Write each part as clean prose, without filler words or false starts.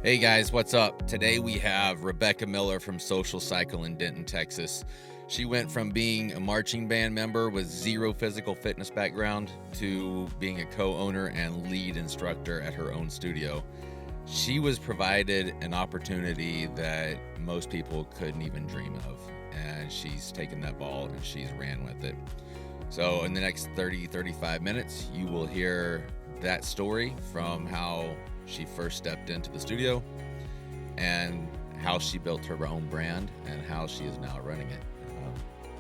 Hey guys, what's up? Today we have Rebecca Miller from Social Cycle in Denton, Texas. She went from being a marching band member with zero physical fitness background to being a co-owner and lead instructor at her own studio. She was provided an opportunity that most people couldn't even dream of, and she's taken that ball and she's ran with it. So in the next 35 minutes, you will hear that story from how she first stepped into the studio and how she built her own brand and how she is now running it.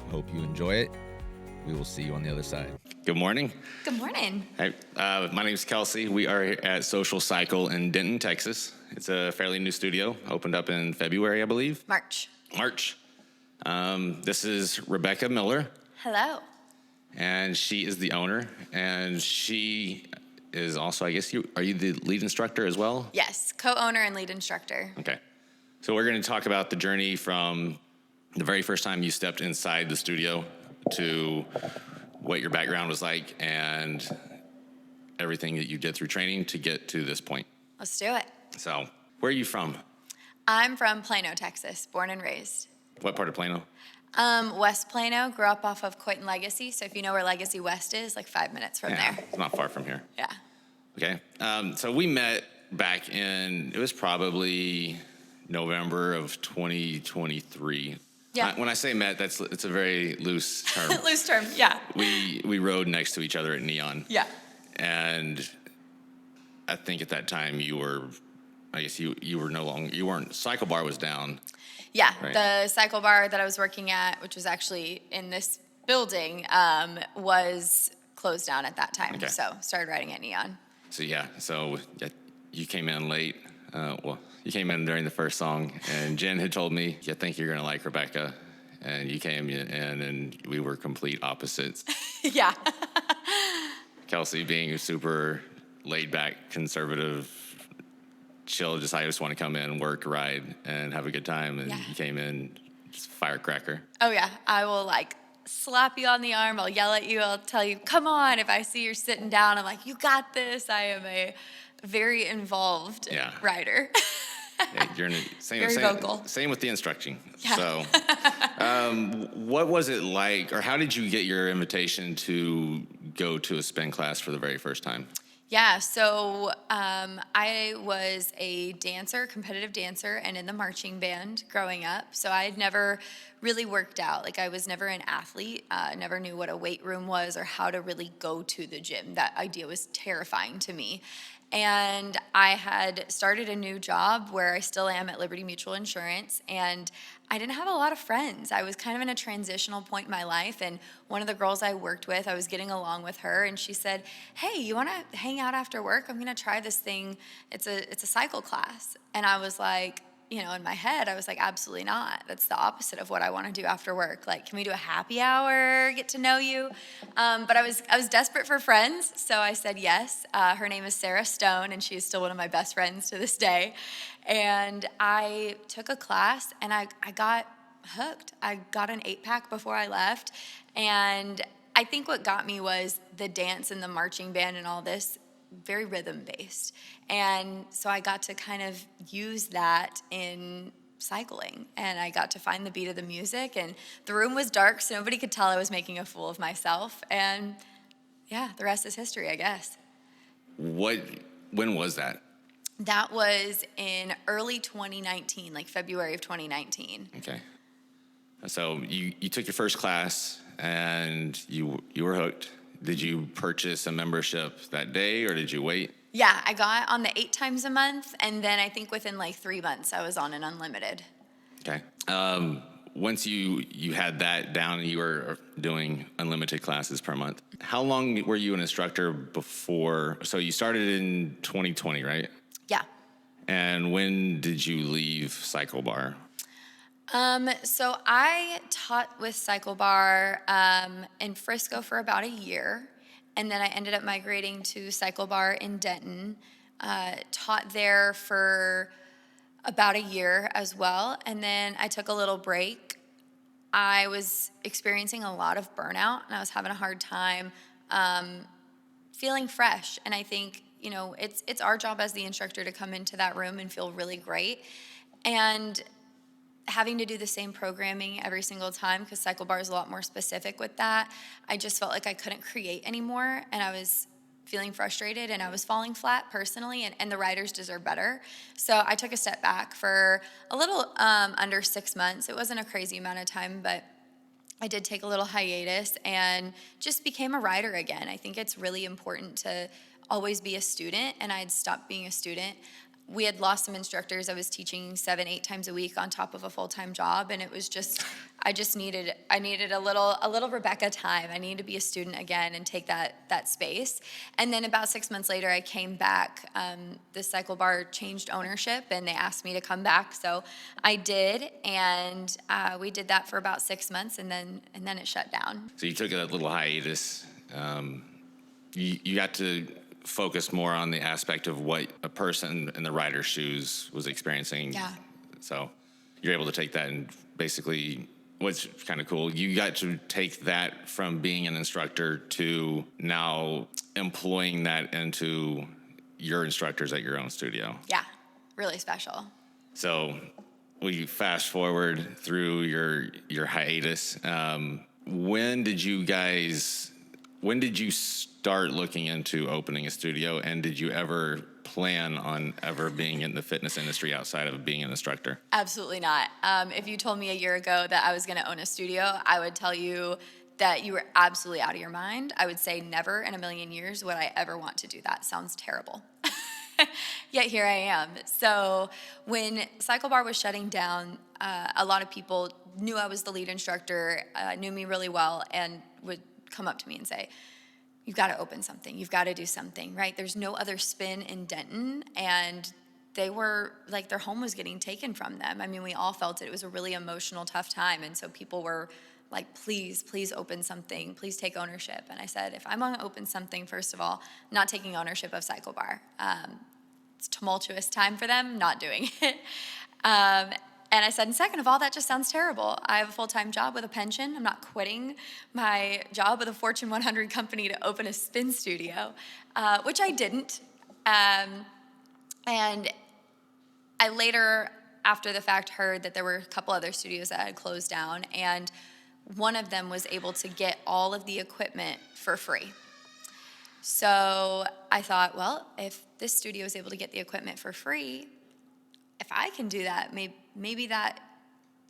Hope you enjoy it. We will see you on the other side. Good morning. Good morning. Hi, my name is Kelsey. We are at Social Cycle in Denton, Texas. It's a fairly new studio, opened up in February, I believe. March. This is Rebecca Miller. Hello. And she is the owner, and she is also, I guess, are you the lead instructor as well? Yes, co-owner and lead instructor. Okay. So we're going to talk about the journey from the very first time you stepped inside the studio to what your background was like and everything that you did through training to get to this point. Let's do it. So where are you from? I'm from Plano, Texas, born and raised. What part of Plano? West Plano, grew up off of Coit and Legacy. So if you know where Legacy West is, like 5 minutes from there. It's not far from here. Yeah. Okay. So we met back in, it was probably November of 2023. Yeah. When I say met, it's a very loose term. Loose term, yeah. We rode next to each other at Neon. Yeah. And I think at that time you weren't, Cycle Bar was down. Yeah, Right. The cycle bar that I was working at, which was actually in this building, was closed down at that time. Okay. So started riding at Neon. So you came in late. You came in during the first song, and Jen had told me, I think you're going to like Rebecca. And you came in, and we were complete opposites. Yeah. Kelsey being a super laid-back, conservative, chill, I just want to come in, work, ride, and have a good time. And Yeah. you came in, just firecracker. Oh, yeah. I will, slap you on the arm. I'll yell at you. I'll tell you, come on. If I see you're sitting down, I'm like, you got this. I am a very involved rider. Yeah, you're very vocal. Same with the instructing. Yeah. So, what was it like, or how did you get your invitation to go to a spin class for the very first time? Yeah, so I was a dancer, competitive dancer, and in the marching band growing up. So I had never really worked out. I was never an athlete, never knew what a weight room was or how to really go to the gym. That idea was terrifying to me. And I had started a new job where I still am at Liberty Mutual Insurance, and I didn't have a lot of friends. I was kind of in a transitional point in my life, and one of the girls I worked with, I was getting along with her, and she said, hey, you want to hang out after work? I'm going to try this thing. It's a cycle class. And I was like, in my head, I was like, absolutely not. That's the opposite of what I want to do after work. Can we do a happy hour, get to know you? But I was desperate for friends, so I said yes. Her name is Sarah Stone, and she is still one of my best friends to this day. And I took a class, and I got hooked. I got an 8-pack before I left, and I think what got me was the dance and the marching band and all this, very rhythm-based. And so I got to kind of use that in cycling, and I got to find the beat of the music, and the room was dark, so nobody could tell I was making a fool of myself. And yeah, the rest is history, I guess. When was that? That was in early 2019, February of 2019. Okay. So you took your first class, and you were hooked. Did you purchase a membership that day, or did you wait? Yeah, I got on the 8 times a month, and then I think within 3 months I was on an unlimited. Okay. Once you had that down and you were doing unlimited classes per month, how long were you an instructor before? So you started in 2020, right? Yeah. And when did you leave Cycle Bar? So I taught with Cycle Bar in Frisco for about a year, and then I ended up migrating to Cycle Bar in Denton, taught there for about a year as well, and then I took a little break. I was experiencing a lot of burnout, and I was having a hard time feeling fresh, and I think it's our job as the instructor to come into that room and feel really great. And having to do the same programming every single time, because Cycle Bar is a lot more specific with that, I just felt like I couldn't create anymore, and I was feeling frustrated, and I was falling flat personally, and the riders deserve better. So I took a step back for a little under 6 months. It wasn't a crazy amount of time, but I did take a little hiatus and just became a rider again. I think it's really important to always be a student, and I had stopped being a student. We had lost some instructors. I was teaching 7-8 times a week on top of a full-time job, and it was just, I needed a little Rebecca time. I needed to be a student again and take that space. And then about 6 months later, I came back. The Cycle Bar changed ownership, and they asked me to come back, so I did, and we did that for about 6 months, and then it shut down. So you took a little hiatus. You got to focus more on the aspect of what a person in the rider's shoes was experiencing. Yeah. So you're able to take that and basically, what's kind of cool, you got to take that from being an instructor to now employing that into your instructors at your own studio. Yeah, really special. So we fast forward through your hiatus. When did you start looking into opening a studio, and did you ever plan on ever being in the fitness industry outside of being an instructor? Absolutely not. If you told me a year ago that I was going to own a studio, I would tell you that you were absolutely out of your mind. I would say never in a million years would I ever want to do that. Sounds terrible. Yet here I am. So when Cycle Bar was shutting down, a lot of people knew I was the lead instructor, knew me really well, and would come up to me and say, "You've got to open something. You've got to do something," right? There's no other spin in Denton, and they were like, their home was getting taken from them. I mean, we all felt it. It was a really emotional, tough time, and so people were like, please open something. Please take ownership. And I said, if I'm going to open something, first of all, I'm not taking ownership of Cycle Bar. It's a tumultuous time for them, not doing it. And I said, and second of all, that just sounds terrible. I have a full-time job with a pension. I'm not quitting my job with a Fortune 100 company to open a spin studio, which I didn't. And I later, after the fact, heard that there were a couple other studios that had closed down, and one of them was able to get all of the equipment for free. So I thought, well, if this studio is able to get the equipment for free, if I can do that, maybe that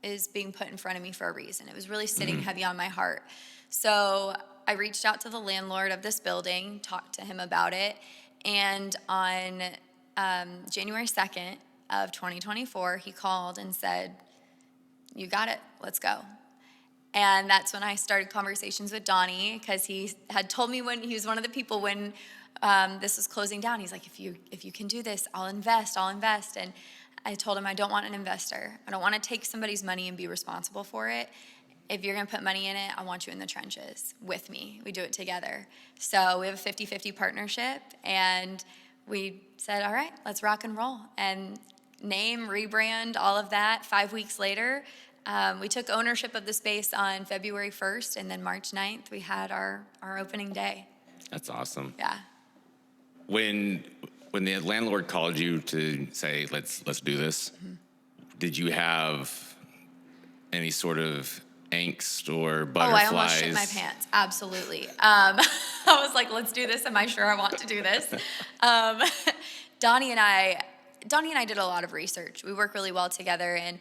is being put in front of me for a reason. It was really sitting heavy on my heart. So I reached out to the landlord of this building, talked to him about it, and on January 2nd of 2024, he called and said, "You got it, let's go." And that's when I started conversations with Donnie, because he had told me when he was one of the people when this was closing down. He's like, if you can do this, I'll invest. And I told him, I don't want an investor. I don't want to take somebody's money and be responsible for it. If you're going to put money in it, I want you in the trenches with me. We do it together. So we have a 50-50 partnership, and we said, all right, let's rock and roll. And name, rebrand, all of that. 5 weeks later, we took ownership of the space on February 1st, and then March 9th, we had our opening day. That's awesome. Yeah. When the landlord called you to say, let's do this, did you have any sort of angst or butterflies? Oh, I almost shit my pants. Absolutely. I was like, let's do this. Am I sure I want to do this? Donnie and I did a lot of research. We work really well together, and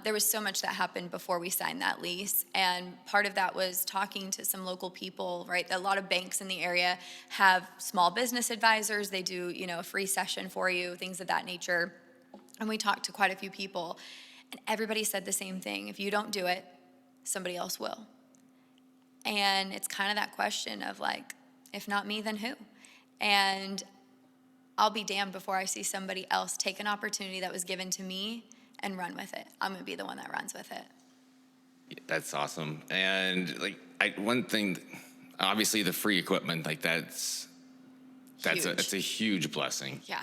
there was so much that happened before we signed that lease, and part of that was talking to some local people, right? A lot of banks in the area have small business advisors. They do, a free session for you, things of that nature. And we talked to quite a few people, and everybody said the same thing. If you don't do it, somebody else will. And it's kind of that question of like, if not me, then who? And I'll be damned before I see somebody else take an opportunity that was given to me and run with it. I'm going to be the one that runs with it. That's awesome. And one thing, obviously the free equipment, that's a huge blessing. Yeah.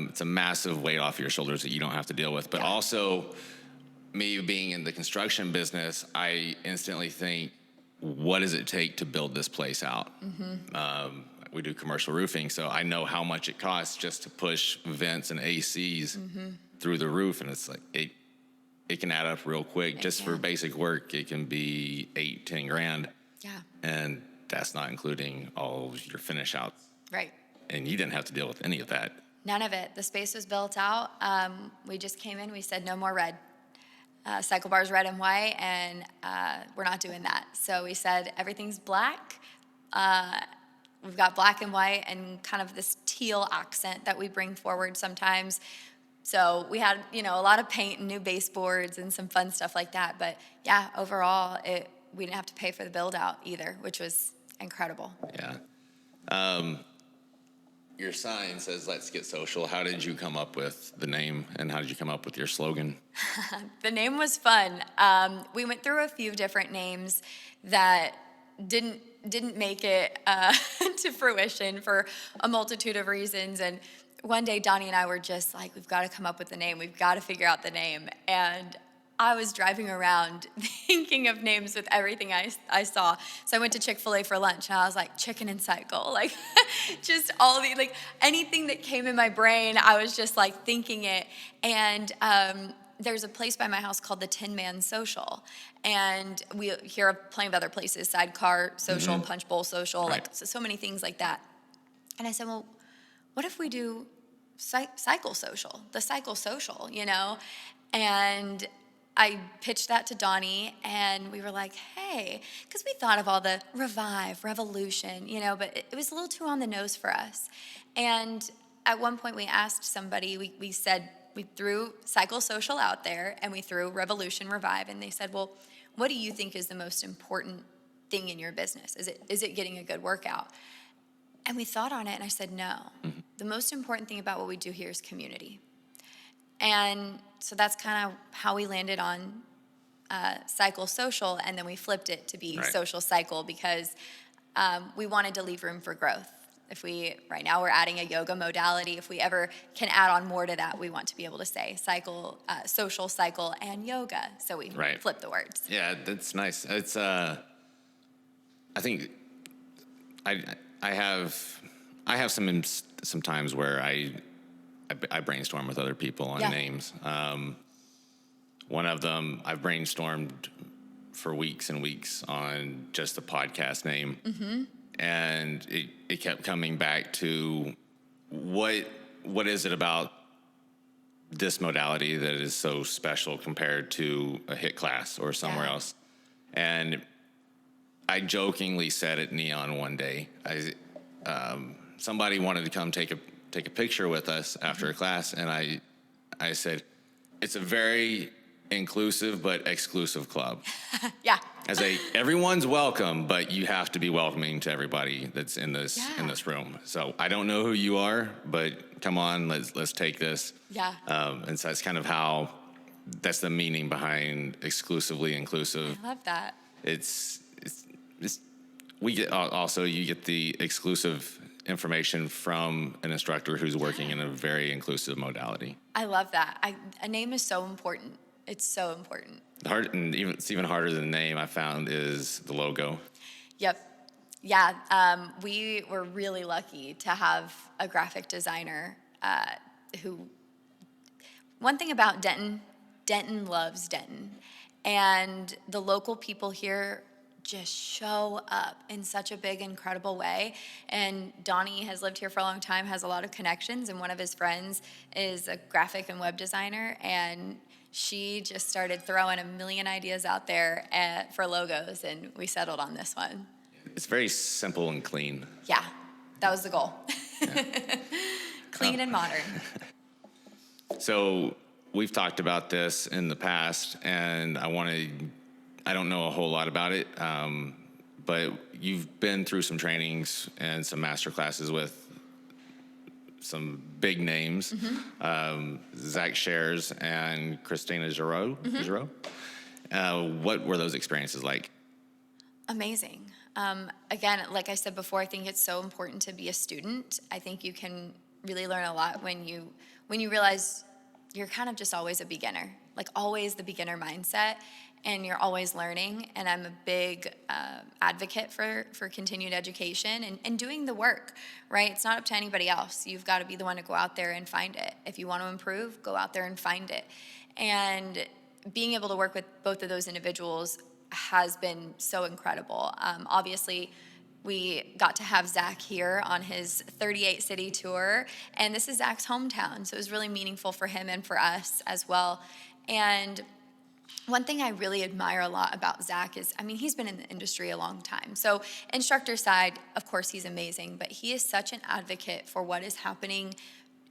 It's a massive weight off your shoulders that you don't have to deal with. But also, me being in the construction business, I instantly think, what does it take to build this place out? we do commercial roofing, so I know how much it costs just to push vents and ACs through the roof, and it's like it can add up real quick. Just for basic work, it can be 8-10 grand. Yeah. And that's not including all your finish outs. Right. And you didn't have to deal with any of that. None of it. The space was built out. We just came in, we said no more red. Cycle bars red and white, and we're not doing that. So we said everything's black. We've got black and white and kind of this teal accent that we bring forward sometimes. So we had, a lot of paint and new baseboards and some fun stuff like that. But yeah, overall, we didn't have to pay for the build out either, which was incredible. Yeah. Your sign says, "Let's get social." How did you come up with the name, and how did you come up with your slogan? The name was fun. We went through a few different names that didn't make it to fruition for a multitude of reasons. And one day, Donnie and I were just like, we've got to come up with a name. We've got to figure out the name. And I was driving around thinking of names with everything I saw. So I went to Chick-fil-A for lunch, and I was like, chicken and cycle. Like, just all the, anything that came in my brain, I was just, thinking it. And there's a place by my house called the Tin Man Social. And we hear of plenty of other places, Sidecar Social, Punch Bowl Social, right. so many things like that. And I said, well, what if we do cycle social, the cycle social, And I pitched that to Donnie, and we were like, hey, because we thought of all the revive, revolution, but it was a little too on the nose for us. And at one point we asked somebody, we said, we threw cycle social out there, and we threw revolution, revive, and they said, well, what do you think is the most important thing in your business? Is it getting a good workout? And we thought on it, and I said, no. The most important thing about what we do here is community. And so that's kind of how we landed on Cycle Social, and then we flipped it to be Social Cycle because we wanted to leave room for growth. Right now we're adding a yoga modality. If we ever can add on more to that, we want to be able to say cycle, social cycle, and yoga. So we flip the words. Yeah, that's nice. It's, I think I have some times where I brainstorm with other people on names. One of them, I've brainstormed for weeks and weeks on just the podcast name. And it kept coming back to what is it about this modality that is so special compared to a HIIT class or somewhere else. And I jokingly said at Neon one day, somebody wanted to come take a picture with us after a class, and I said, it's a very inclusive but exclusive club. Everyone's welcome, but you have to be welcoming to everybody that's in this room. So I don't know who you are, but come on, let's take this. And so that's kind of how, that's the meaning behind exclusively inclusive. I love that. You get the exclusive information from an instructor who's working in a very inclusive modality. I love that. A name is so important. It's so important. It's even harder than the name, I found, is the logo. Yep. Yeah. We were really lucky to have a graphic designer one thing about Denton loves Denton. And the local people here just show up in such a big, incredible way. And Donnie has lived here for a long time, has a lot of connections, and one of his friends is a graphic and web designer, and she just started throwing a million ideas out there for logos, and we settled on this one. It's very simple and clean. Yeah, that was the goal. Clean and modern. So we've talked about this in the past, and I don't know a whole lot about it, but you've been through some trainings and some master classes with some big names, Zach Shares and Christina Giroux. What were those experiences like? Amazing. Again, like I said before, I think it's so important to be a student. I think you can really learn a lot when you realize you're kind of just always a beginner, like always the beginner mindset. and you're always learning. And I'm a big advocate for continued education and doing the work, right? It's not up to anybody else. You've got to be the one to go out there and find it. If you want to improve, go out there and find it. And being able to work with both of those individuals has been so incredible. Obviously, we got to have Zach here on his 38 city tour, and this is Zach's hometown, so it was really meaningful for him and for us as well. And one thing I really admire a lot about Zach is, I mean, he's been in the industry a long time. So instructor side, of course, he's amazing, but he is such an advocate for what is happening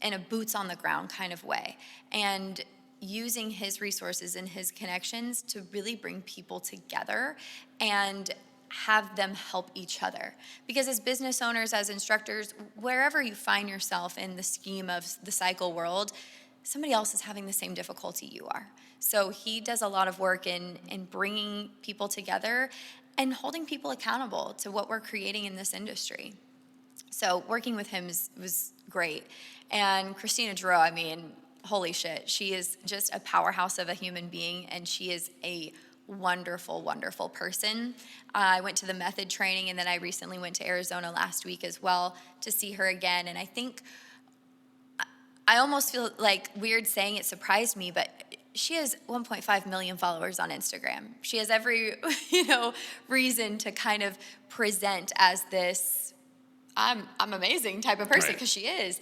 in a boots on the ground kind of way. And using his resources and his connections to really bring people together and have them help each other. Because as business owners, as instructors, wherever you find yourself in the scheme of the cycle world, somebody else is having the same difficulty you are. So he does a lot of work in bringing people together and holding people accountable to what we're creating in this industry. So working with him was great. And Christina Drew, I mean, holy shit, she is just a powerhouse of a human being, and she is a wonderful, wonderful person. I went to the method training, and then I recently went to Arizona last week as well to see her again. And I think I almost feel like weird saying it surprised me, but she has 1.5 million followers on Instagram. She has every, reason to kind of present as this I'm amazing type of person, because she is.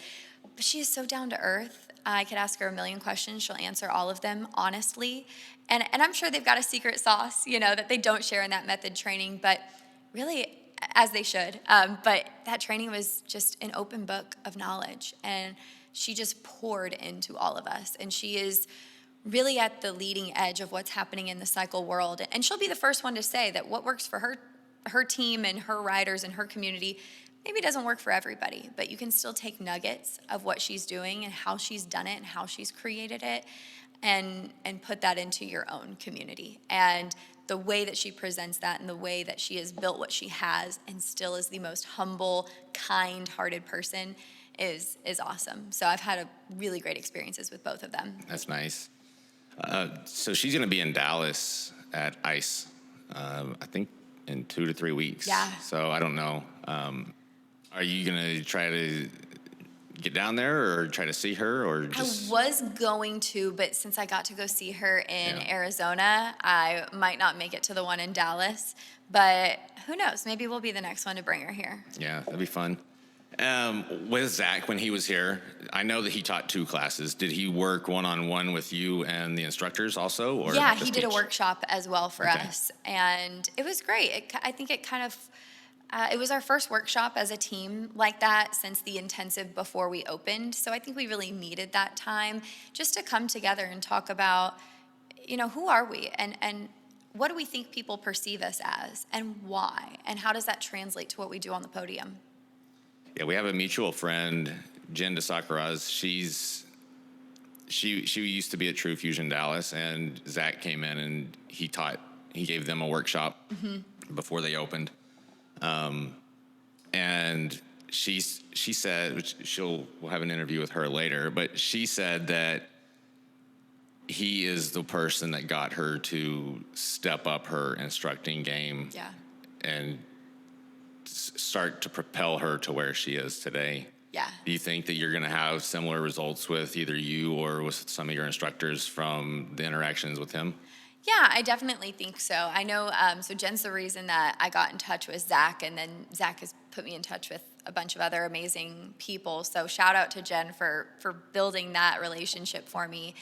But she is so down to earth. I could ask her a million questions. She'll answer all of them honestly. And I'm sure they've got a secret sauce, that they don't share in that method training, but really, as they should. But that training was just an open book of knowledge. And she just poured into all of us. And she is really at the leading edge of what's happening in the cycle world. And she'll be the first one to say that what works for her team and her riders and her community maybe doesn't work for everybody, but you can still take nuggets of what she's doing and how she's done it and how she's created it and put that into your own community. And the way that she presents that and the way that she has built what she has and still is the most humble, kind-hearted person is awesome. So I've had really great experiences with both of them. That's nice. So she's going to be in Dallas at ICE, I think in 2 to 3 weeks. Yeah. So I don't know. Are you going to try to get down there or try to see her, or just? I was going to, but since I got to go see her in Arizona, I might not make it to the one in Dallas. But who knows? Maybe we'll be the next one to bring her here. Yeah, that'd be fun. With Zach, when he was here, I know that he taught 2 classes. Did he work one-on-one with you and the instructors also? Or yeah, just he did a teach? workshop as well for us. And it was great. I think it kind of, it was our first workshop as a team like that since the intensive before we opened. So I think we really needed that time just to come together and talk about, who are we and what do we think people perceive us as and why? And how does that translate to what we do on the podium? Yeah, we have a mutual friend, Jen DeSakuraz. She used to be at True Fusion Dallas, and Zach came in and he gave them a workshop before they opened. And she said, we'll have an interview with her later, but she said that he is the person that got her to step up her instructing game. Yeah. And start to propel her to where she is today. Yeah. Do you think that you're going to have similar results with either you or with some of your instructors from the interactions with him? Yeah, I definitely think so. I know, so Jen's the reason that I got in touch with Zach, and then Zach has put me in touch with a bunch of other amazing people. So shout out to Jen for building that relationship for me.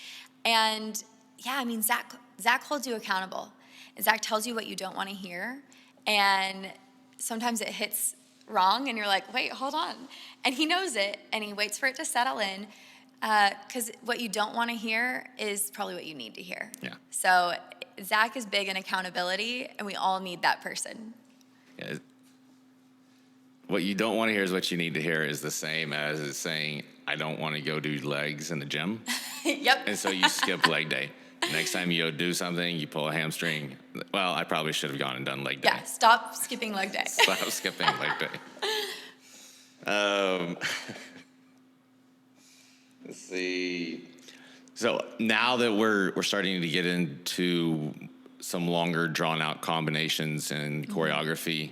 And yeah, I mean, Zach holds you accountable. And Zach tells you what you don't want to hear. And sometimes it hits wrong and you're like, wait, hold on. And he knows it and he waits for it to settle in because what you don't want to hear is probably what you need to hear. Yeah. So Zach is big in accountability and we all need that person. Yeah. What you don't want to hear is what you need to hear is the same as saying, I don't want to go do legs in the gym. Yep. And so you skip leg day. Next time you go do something, you pull a hamstring. Well, I probably should have gone and done leg day. Yeah, stop skipping leg day. Stop skipping leg day. Let's see. So now that we're starting to get into some longer drawn out combinations and choreography.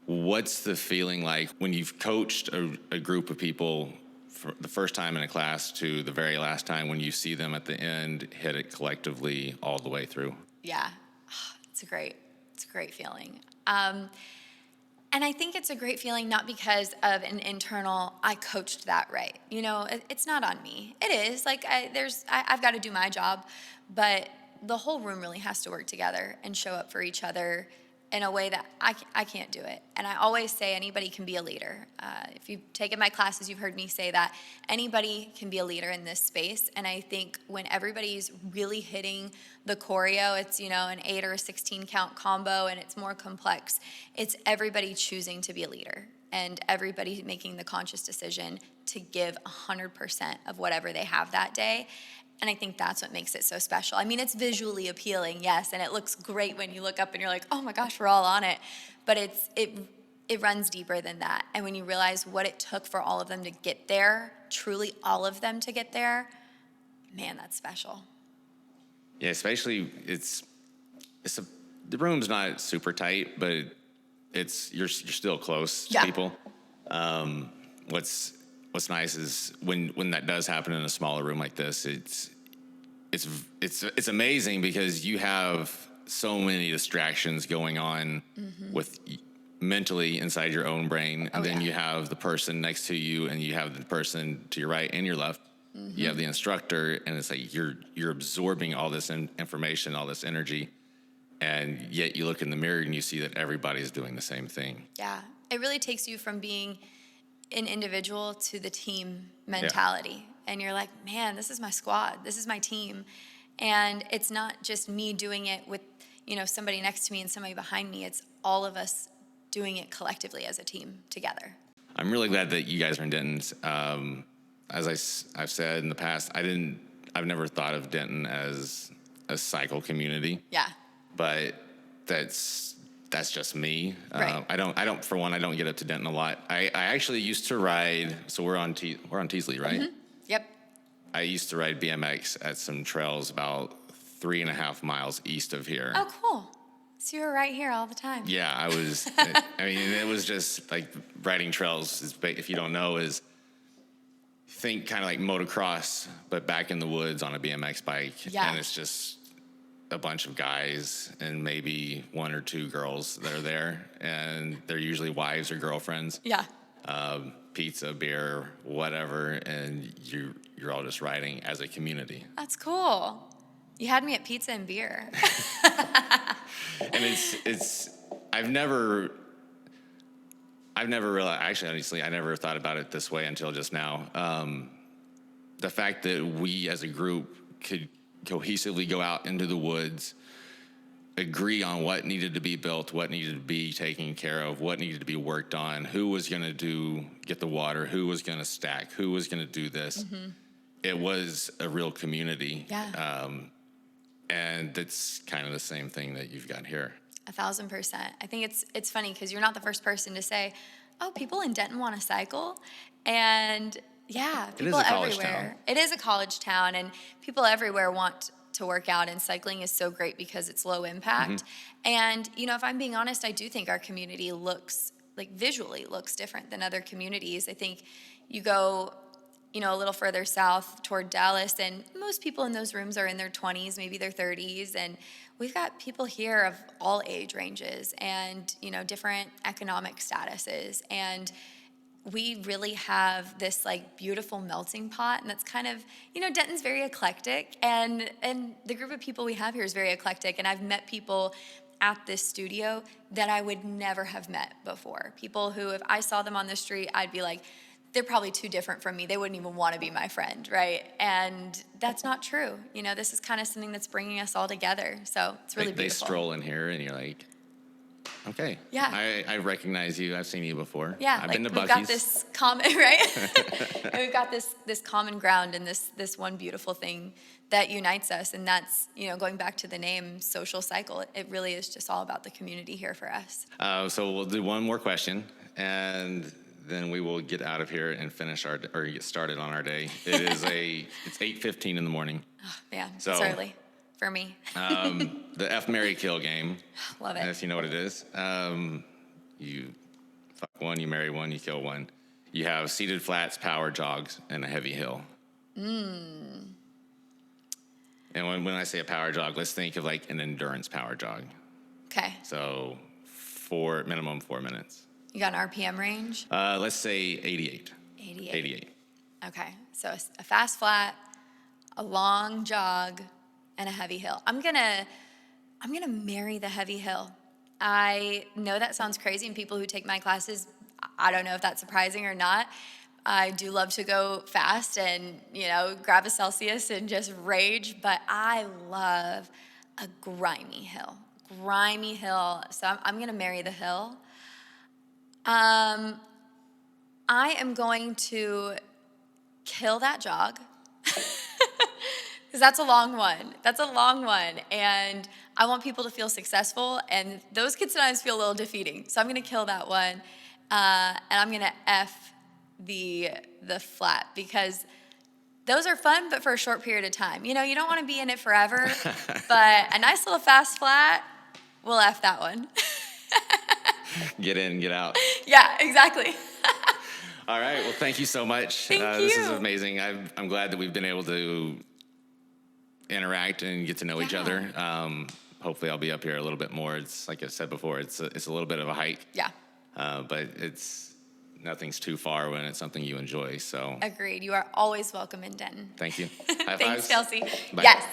What's the feeling like when you've coached a group of people for the first time in a class to the very last time, when you see them at the end hit it collectively all the way through? Yeah, it's a great feeling. And I think it's a great feeling not because of an internal, I coached that right. You know, it's not on me. It is. Like, I've got to do my job, but the whole room really has to work together and show up for each other in a way that I can't do it. And I always say anybody can be a leader. If you've taken my classes, you've heard me say that anybody can be a leader in this space. And I think when everybody's really hitting the choreo, it's, you know, an 8 or a 16 count combo and it's more complex. It's everybody choosing to be a leader and everybody making the conscious decision to give 100% of whatever they have that day. And I think that's what makes it so special. I mean, it's visually appealing, yes, and it looks great when you look up and you're like, oh my gosh, we're all on it. But it runs deeper than that. And when you realize what it took for all of them to get there, truly all of them to get there, man, that's special. Yeah, especially the room's not super tight, but you're still close to people. What's nice is when that does happen in a smaller room like this, it's amazing because you have so many distractions going on with mentally inside your own brain, and then you have the person next to you, and you have the person to your right and your left. You have the instructor, and it's like you're absorbing all this information, all this energy, and yet you look in the mirror and you see that everybody's doing the same thing. Yeah, it really takes you from being an individual to the team mentality. And you're like, man, this is my squad. This is my team. And it's not just me doing it with, you know, somebody next to me and somebody behind me. It's all of us doing it collectively as a team together. I'm really glad that you guys are in Denton. As I've said in the past, I've never thought of Denton as a cycle community. Yeah. But that's just me. Right. I don't get up to Denton a lot. I actually used to ride. So we're on Teasley, right? Mm-hmm. Yep. I used to ride BMX at some trails about 3.5 miles east of here. Oh, cool. So you were right here all the time. Yeah, I was. I mean, it was just like riding trails. If you don't know, is think kind of like motocross, but back in the woods on a BMX bike. Yeah. And it's just a bunch of guys and maybe 1 or 2 girls that are there, and they're usually wives or girlfriends. Yeah. Pizza, beer, whatever, and you're all just riding as a community. That's cool. You had me at pizza and beer. And it's I've never realized, actually, honestly, I never thought about it this way until just now. The fact that we as a group could cohesively go out into the woods, agree on what needed to be built, what needed to be taken care of, what needed to be worked on, who was going to get the water, who was going to stack, who was going to do this. Mm-hmm. It was a real community. Yeah. And it's kind of the same thing that you've got here. 1,000%. I think it's funny because you're not the first person to say, oh, people in Denton want to cycle. And yeah, people everywhere. It is a college town, and people everywhere want to work out, and cycling is so great because it's low impact. Mm-hmm. And, you know, if I'm being honest, I do think our community visually looks different than other communities. I think you go, you know, a little further south toward Dallas, and most people in those rooms are in their 20s, maybe their 30s, and we've got people here of all age ranges and, you know, different economic statuses, and we really have this like beautiful melting pot, and that's kind of, you know, Denton's very eclectic, and the group of people we have here is very eclectic, and I've met people at this studio that I would never have met before. People who, if I saw them on the street, I'd be like, they're probably too different from me. They wouldn't even want to be my friend, right? And that's not true. You know, this is kind of something that's bringing us all together. So it's really beautiful. They stroll in here and you're like, okay. Yeah. I recognize you. I've seen you before. Yeah. I've been to Buc-ee's. We've got this common, right? And we've got this common ground and this one beautiful thing that unites us. And that's, you know, going back to the name Social Cycle, it really is just all about the community here for us. So we'll do one more question, and then we will get out of here and finish get started on our day. It's 8:15 in the morning. Oh, man, so it's early. for me. The F, Marry, Kill game. Love it. If you know what it is. You fuck one, you marry one, you kill one. You have seated flats, power jogs, and a heavy hill. And when I say a power jog, let's think of like an endurance power jog. Okay. So minimum 4 minutes. You got an RPM range? Let's say 88. 88. Okay. So a fast flat, a long jog, and a heavy hill. I'm gonna marry the heavy hill. I know that sounds crazy, and people who take my classes, I don't know if that's surprising or not. I do love to go fast and, grab a Celsius and just rage, but I love a grimy hill. So I'm going to marry the hill. I am going to kill that jog because that's a long one. And I want people to feel successful, and those can sometimes feel a little defeating. So I'm going to kill that one, and I'm going to F the flat, because those are fun, but for a short period of time. You don't want to be in it forever, but a nice little fast flat, we'll F that one. Get in, get out. Yeah, exactly. All right. Well, thank you so much. Thank you. This is amazing. I'm glad that we've been able to interact and get to know each other. Hopefully I'll be up here a little bit more. It's like I said before, it's a little bit of a hike. Yeah. But nothing's too far when it's something you enjoy. So agreed. You are always welcome in Denton. Thank you. High Thanks, fives. Kelsey. Bye. Yes.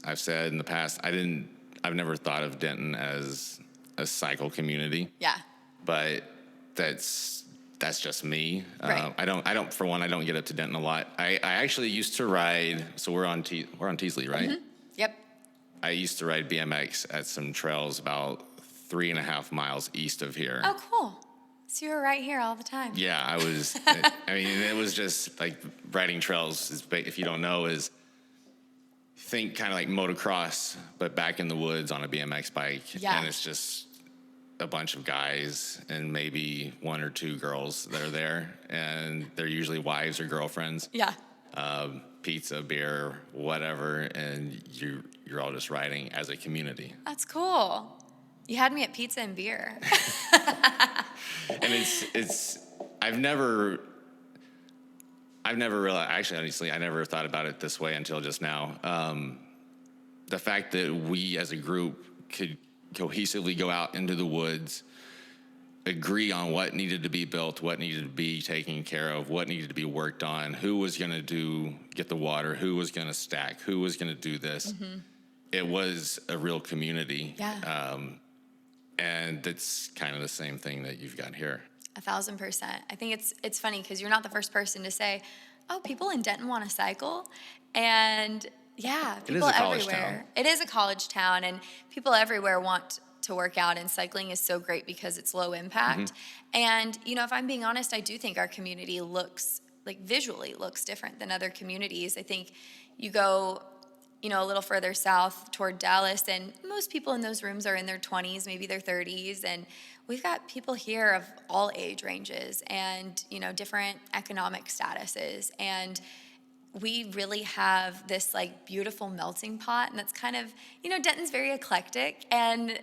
I've said in the past, I've never thought of Denton as a cycle community. Yeah. But that's just me. Right. I don't for one, I don't get up to Denton a lot. I actually used to ride, so we're on Teasley, right? Mm-hmm. Yep. I used to ride BMX at some trails about 3.5 miles east of here. Oh, cool. So you were right here all the time. Yeah, I was. I mean, it was just like riding trails. If you don't know, is think kind of like motocross, but back in the woods on a BMX bike. Yeah. And it's just a bunch of guys and maybe one or two girls that are there, and they're usually wives or girlfriends. Yeah. Pizza, beer, whatever, and you're all just riding as a community. That's cool. You had me at pizza and beer. And it's I've never realized, actually, honestly, I never thought about it this way until just now. The fact that we as a group could cohesively go out into the woods, agree on what needed to be built, what needed to be taken care of, what needed to be worked on, who was going to get the water, who was going to stack, who was going to do this. Mm-hmm. It was a real community. Yeah. And it's kind of the same thing that you've got here. 1,000%. I think it's funny because you're not the first person to say, oh, people in Denton want to cycle. And yeah, people everywhere. It is a college town, and people everywhere want to work out, and cycling is so great because it's low impact. Mm-hmm. And, if I'm being honest, I do think our community visually looks different than other communities. I think you go, a little further south toward Dallas, and most people in those rooms are in their 20s, maybe their 30s, and we've got people here of all age ranges and, different economic statuses, and we really have this beautiful melting pot, and that's kind of, Denton's very eclectic, and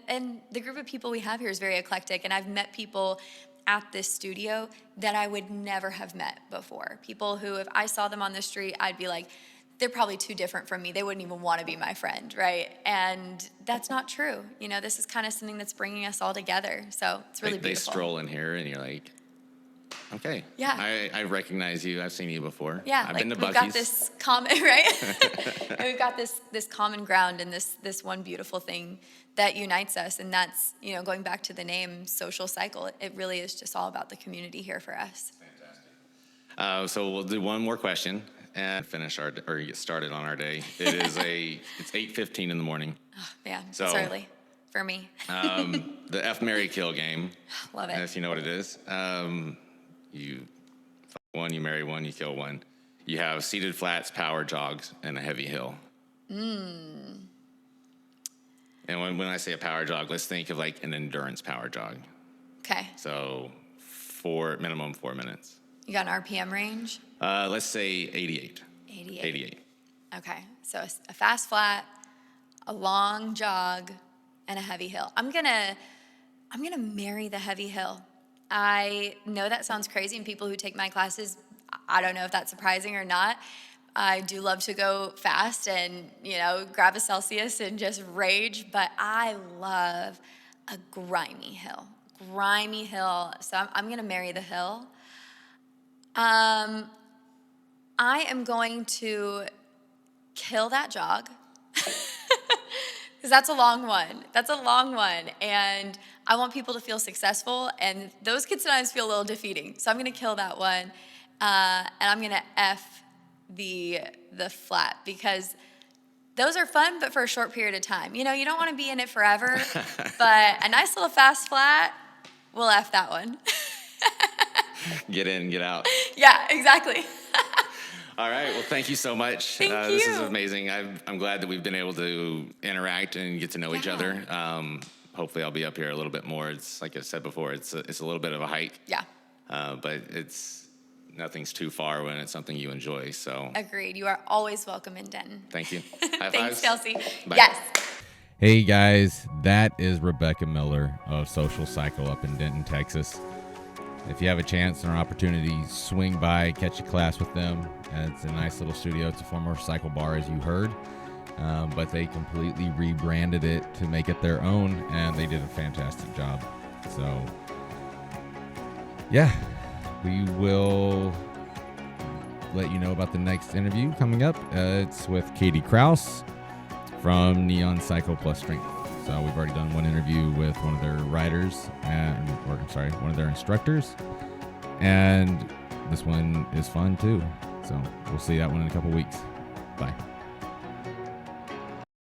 the group of people we have here is very eclectic, and I've met people at this studio that I would never have met before. People who, if I saw them on the street, I'd be like, they're probably too different from me. They wouldn't even want to be my friend, right? And that's not true. This is kind of something that's bringing us all together. So it's really beautiful. They stroll in here and you're like, okay. Yeah. I recognize you. I've seen you before. Yeah. I've been to Buc-ee's. We've got this common, right? And we've got this common ground and this one beautiful thing that unites us. And that's, going back to the name Social Cycle, it really is just all about the community here for us. Fantastic. So we'll do one more question and finish get started on our day. It's 8:15 in the morning. Oh, man, it's early for me. The F, Marry, Kill game. Love it. If you know what it is. You fuck one, you marry one, you kill one. You have seated flats, power jogs, and a heavy hill. And when I say a power jog, let's think of an endurance power jog. Okay. So minimum 4 minutes. You got an RPM range? Let's say 88. 88. Okay, so a fast flat, a long jog, and a heavy hill. I'm gonna marry the heavy hill. I know that sounds crazy, and people who take my classes, I don't know if that's surprising or not. I do love to go fast and, grab a Celsius and just rage, but I love a grimy hill. So I'm going to marry the hill. I am going to kill that jog because that's a long one. And I want people to feel successful, and those can sometimes feel a little defeating. So I'm going to kill that one, and I'm going to F the flat, because those are fun, but for a short period of time. You don't want to be in it forever, but a nice little fast flat, we'll F that one. Get in, get out. Yeah, exactly. All right. Well, thank you so much. Thank you. This is amazing. I'm glad that we've been able to interact and get to know each other. Hopefully I'll be up here a little bit more. It's like I said before, it's a little bit of a hike. Yeah. But nothing's too far when it's something you enjoy. So agreed. You are always welcome in Denton. Thank you. High Thanks, fives. Kelsey. Bye. Yes. Hey guys, that is Rebecca Miller of Social Cycle up in Denton, Texas. If you have a chance or an opportunity, swing by, catch a class with them. It's a nice little studio. It's a former cycle bar, as you heard, but they completely rebranded it to make it their own, and they did a fantastic job. So, yeah, we will let you know about the next interview coming up. It's with Katie Kraus from Neon Cycle Plus Strength. So we've already done one interview with one of their riders, one of their instructors, and this one is fun too. So we'll see that one in a couple weeks. Bye.